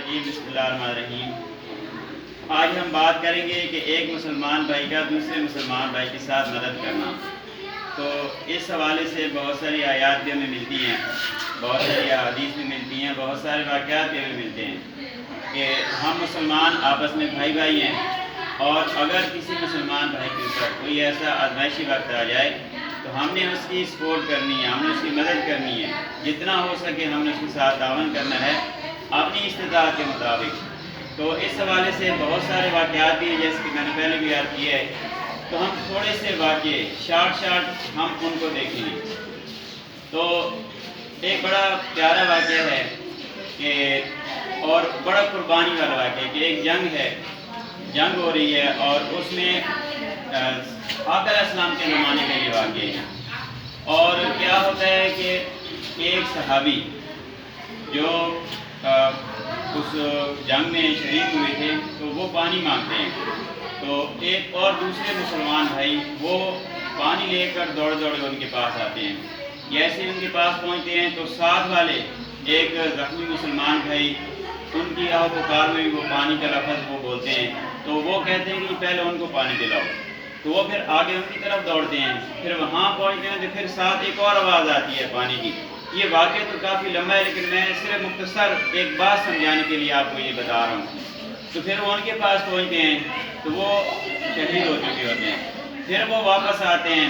الرجیم بسم اللہ الرحمن الرحیم۔ آج ہم بات کریں گے کہ ایک مسلمان بھائی کا دوسرے مسلمان بھائی کے ساتھ مدد کرنا۔ تو اس حوالے سے بہت ساری آیات بھی ہمیں ملتی ہیں، بہت ساری احادیث بھی ملتی ہیں، بہت سارے واقعات بھی ہمیں ملتے ہیں کہ ہم مسلمان آپس میں بھائی بھائی ہیں، اور اگر کسی مسلمان بھائی کے اوپر کوئی ایسا آزمائشی وقت آ جائے تو ہم نے اس کی سپورٹ کرنی ہے، ہم نے اس کی مدد کرنی ہے، جتنا ہو سکے ہم نے اس کے ساتھ تعاون کرنا ہے اپنی استطاعت کے مطابق۔ تو اس حوالے سے بہت سارے واقعات بھی ہیں، جیسے کہ میں نے پہلے بھی یاد کیا ہے، تو ہم تھوڑے سے واقعے شارٹ ہم ان کو دیکھیں گے۔ تو ایک بڑا پیارا واقعہ ہے کہ اور بڑا قربانی والا واقعہ ہے کہ ایک جنگ ہو رہی ہے، اور اس میں آقا علیہ السلام کے زمانے کا یہ واقعہ ہے۔ اور کیا ہوتا ہے کہ ایک صحابی جو اس جنگ میں شریک ہوئے تھے تو وہ پانی مانگتے ہیں، تو ایک اور دوسرے مسلمان بھائی وہ پانی لے کر دوڑ کے ان کے پاس آتے ہیں۔ جیسے ان کے پاس پہنچتے ہیں تو ساتھ والے ایک زخمی مسلمان بھائی ان کی پکار میں وہ پانی کا لفظ وہ بولتے ہیں، تو وہ کہتے ہیں کہ پہلے ان کو پانی دلاؤ، تو وہ پھر آگے ان کی طرف دوڑتے ہیں، پھر وہاں پہنچتے ہیں تو پھر ساتھ ایک اور آواز آتی ہے پانی کی۔ یہ واقعہ تو کافی لمبا ہے، لیکن میں صرف مختصر ایک بات سمجھانے کے لیے آپ کو یہ بتا رہا ہوں۔ تو پھر وہ ان کے پاس پہنچتے ہیں تو وہ شہید ہو چکے ہوتے ہیں، پھر وہ واپس آتے ہیں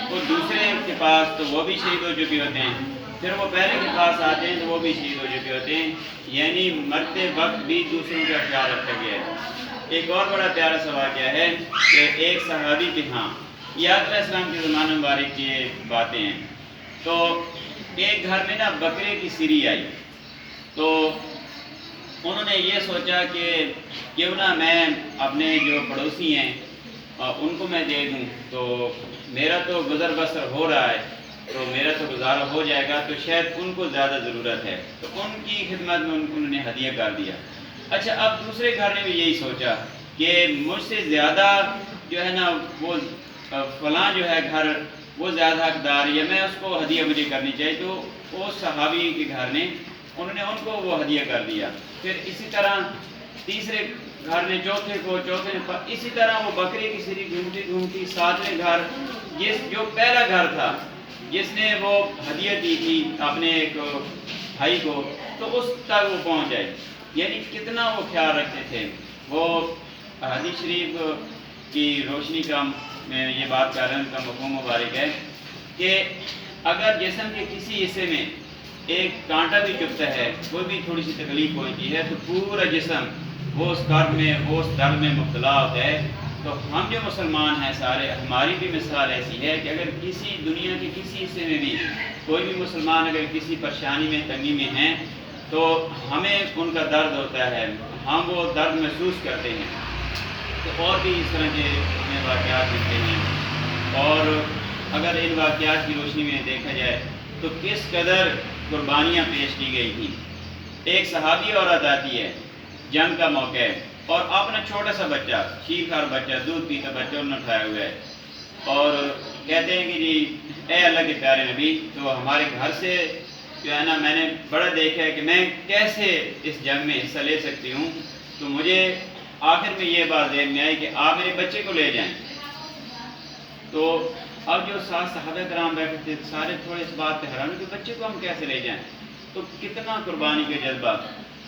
وہ دوسرے کے پاس تو وہ بھی شہید ہو چکے ہوتے ہیں، پھر وہ پہلے کے پاس آتے ہیں تو وہ بھی شہید ہو چکے ہوتے ہیں، یعنی مرتے وقت بھی دوسروں کا خیال رکھا گیا ہے۔ ایک اور بڑا پیارا سا واقعہ ہے کہ ایک صحابی کے ہاں یہ آقا علیہ السلام کے زمانہ مبارک کی باتیں ہیں، تو ایک گھر میں بکرے کی سری آئی، تو انہوں نے یہ سوچا کہ کیوں نہ میں اپنے جو پڑوسی ہیں ان کو میں دے دوں، تو میرا تو گزر بسر ہو رہا ہے، تو میرا تو گزارا ہو جائے گا، تو شاید ان کو زیادہ ضرورت ہے، تو ان کی خدمت میں انہوں نے ہدیہ کر دیا۔ اچھا، اب دوسرے گھر نے بھی یہی سوچا کہ مجھ سے زیادہ جو ہے وہ فلاں جو ہے گھر وہ زیادہ حقدار، یا میں اس کو ہدیہ مجھے کرنی چاہیے، تو وہ صحابی کے گھر نے انہوں نے ان کو وہ ہدیہ کر دیا۔ پھر اسی طرح تیسرے گھر نے چوتھے نے اسی طرح وہ بکرے کی سری گھومتی ساتویں گھر جو پہلا گھر تھا جس نے وہ ہدیہ دی تھی اپنے ایک بھائی کو، تو اس تک وہ پہنچ جائے، یعنی کتنا وہ خیال رکھتے تھے۔ وہ حدیث شریف کی روشنی کا میں یہ بات کر رہا ہوں، کا مفہوم مبارک ہے کہ اگر جسم کے کسی حصے میں ایک کانٹا بھی چبھتا ہے، کوئی بھی تھوڑی سی تکلیف ہوتی ہے، تو پورا جسم وہ اس درد میں مبتلا ہوتا ہے۔ تو ہم جو مسلمان ہیں سارے، ہماری بھی مثال ایسی ہے کہ اگر کسی دنیا کے کسی حصے میں بھی کوئی بھی مسلمان اگر کسی پریشانی میں تنگی میں ہیں تو ہمیں ان کا درد ہوتا ہے، ہم وہ درد محسوس کرتے ہیں۔ تو اور بھی اس طرح کے ہمیں واقعات ملتے ہیں، اور اگر ان واقعات کی روشنی میں دیکھا جائے تو کس قدر قربانیاں پیش کی گئی تھیں۔ ایک صحابی عورت آتی ہے، جنگ کا موقع ہے، اور اپنا چھوٹا سا بچہ، شیرخوار بچہ، دودھ پیتا بچہ انہوں نے اٹھایا ہوا ہے، اور کہتے ہیں کہ جی اے اللہ کے پیارے نبی، تو ہمارے گھر سے جو ہے میں نے بڑا دیکھا ہے کہ میں کیسے اس جنگ میں حصہ لے سکتی ہوں، تو مجھے آخر میں یہ بات ذہن میں آئی کہ آپ میرے بچے کو لے جائیں۔ تو اب جو صحابہ کرام بیٹھے تھے سارے تھوڑے اس بات پہ حیران کہ بچے کو ہم کیسے لے جائیں، تو کتنا قربانی کا جذبہ۔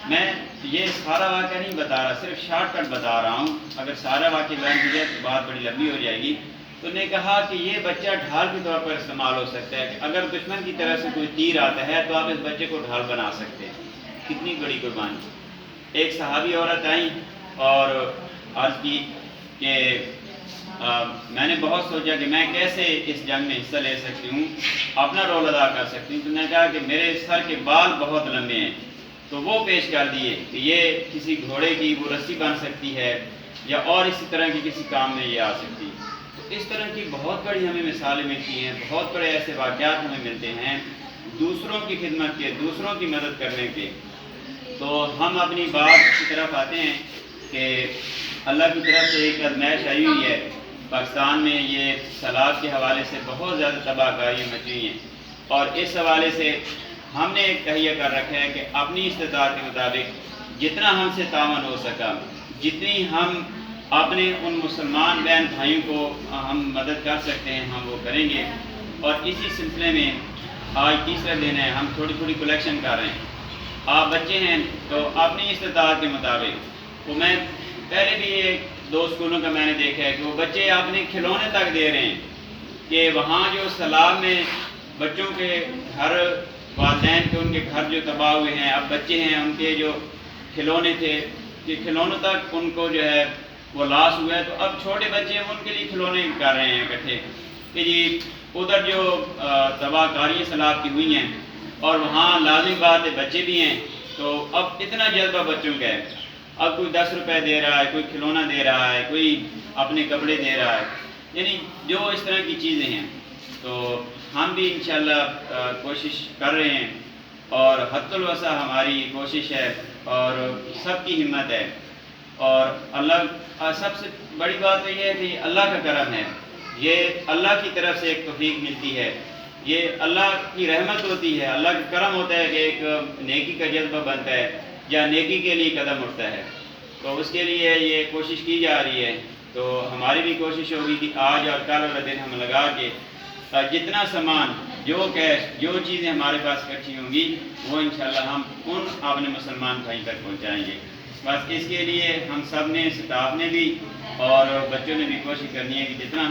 میں یہ سارا واقعہ نہیں بتا رہا، صرف شارٹ کٹ بتا رہا ہوں، اگر سارا واقعہ بیان کیا جائے تو بات بڑی لمبی ہو جائے گی۔ تو نے کہا کہ یہ بچہ ڈھال کے طور پر استعمال ہو سکتا ہے، کہ اگر دشمن کی طرف سے کوئی تیر آتا ہے تو آپ اس بچے کو ڈھال بنا سکتے ہیں۔ کتنی بڑی قربانی۔ ایک صحابی عورت آئی اور عرض کی کہ میں نے بہت سوچا کہ میں کیسے اس جنگ میں حصہ لے سکتی ہوں، اپنا رول ادا کر سکتی ہوں، تو میں نے کہا کہ میرے سر کے بال بہت لمبے ہیں، تو وہ پیش کر دیے کہ یہ کسی گھوڑے کی وہ رسی بن سکتی ہے، یا اور اسی طرح کی کسی کام میں یہ آ سکتی ہے۔ تو اس طرح کی بہت بڑی ہمیں مثالیں ملتی ہیں، بہت بڑے ایسے واقعات ہمیں ملتے ہیں دوسروں کی خدمت کے، دوسروں کی مدد کرنے کے۔ تو ہم اپنی بات کی طرف آتے ہیں کہ اللہ کی طرف سے ایک آزمائش آئی ہوئی ہے۔ پاکستان میں یہ سیلاب کے حوالے سے بہت زیادہ تباہ کاریاں مچی ہوئی ہیں، اور اس حوالے سے ہم نے ایک تہیہ کر رکھا ہے کہ اپنی استطاعت کے مطابق جتنا ہم سے تعاون ہو سکا، جتنی ہم اپنے ان مسلمان بہن بھائیوں کو ہم مدد کر سکتے ہیں ہم وہ کریں گے۔ اور اسی سلسلے میں آج تیسرا دن ہے، ہم تھوڑی تھوڑی کلیکشن کر رہے ہیں۔ آپ بچے ہیں تو اپنی استطاعت کے مطابق، وہ میں پہلے بھی ایک دو اسکولوں کا میں نے دیکھا ہے کہ وہ بچے اپنے کھلونے تک دے رہے ہیں، کہ وہاں جو سیلاب میں بچوں کے گھر، والدین کے ان کے گھر جو تباہ ہوئے ہیں، اب بچے ہیں ان کے جو کھلونے تھے کہ کھلونوں تک ان کو جو ہے وہ لاس ہوا ہے، تو اب چھوٹے بچے ہیں ان کے لیے کھلونے کر رہے ہیں اکٹھے کہ جی ادھر جو تباہ کاریاں سیلاب کی ہوئی ہیں اور وہاں لازم بات ہے بچے بھی ہیں، تو اب اتنا جذبہ بچوں کا ہے، اب کوئی 10 روپے دے رہا ہے، کوئی کھلونا دے رہا ہے، کوئی اپنے کپڑے دے رہا ہے، یعنی جو اس طرح کی چیزیں ہیں۔ تو ہم بھی انشاءاللہ کوشش کر رہے ہیں، اور حد الوسع ہماری کوشش ہے اور سب کی ہمت ہے، اور اللہ سب سے بڑی بات یہ ہے کہ اللہ کا کرم ہے، یہ اللہ کی طرف سے ایک توفیق ملتی ہے، یہ اللہ کی رحمت ہوتی ہے، اللہ کا کرم ہوتا ہے کہ ایک نیکی کا جذبہ بنتا ہے یا نیکی کے لیے قدم اٹھتا ہے، تو اس کے لیے یہ کوشش کی جا رہی ہے۔ تو ہماری بھی کوشش ہوگی کہ آج اور کل والا دن ہم لگا کے جتنا سامان، جو کیش، جو چیزیں ہمارے پاس اکٹھی ہوں گی وہ انشاءاللہ ہم ان اپنے مسلمان بھائی تک پہنچائیں گے۔ بس اس کے لیے ہم سب نے، اسٹاف نے بھی اور بچوں نے بھی کوشش کرنی ہے کہ جتنا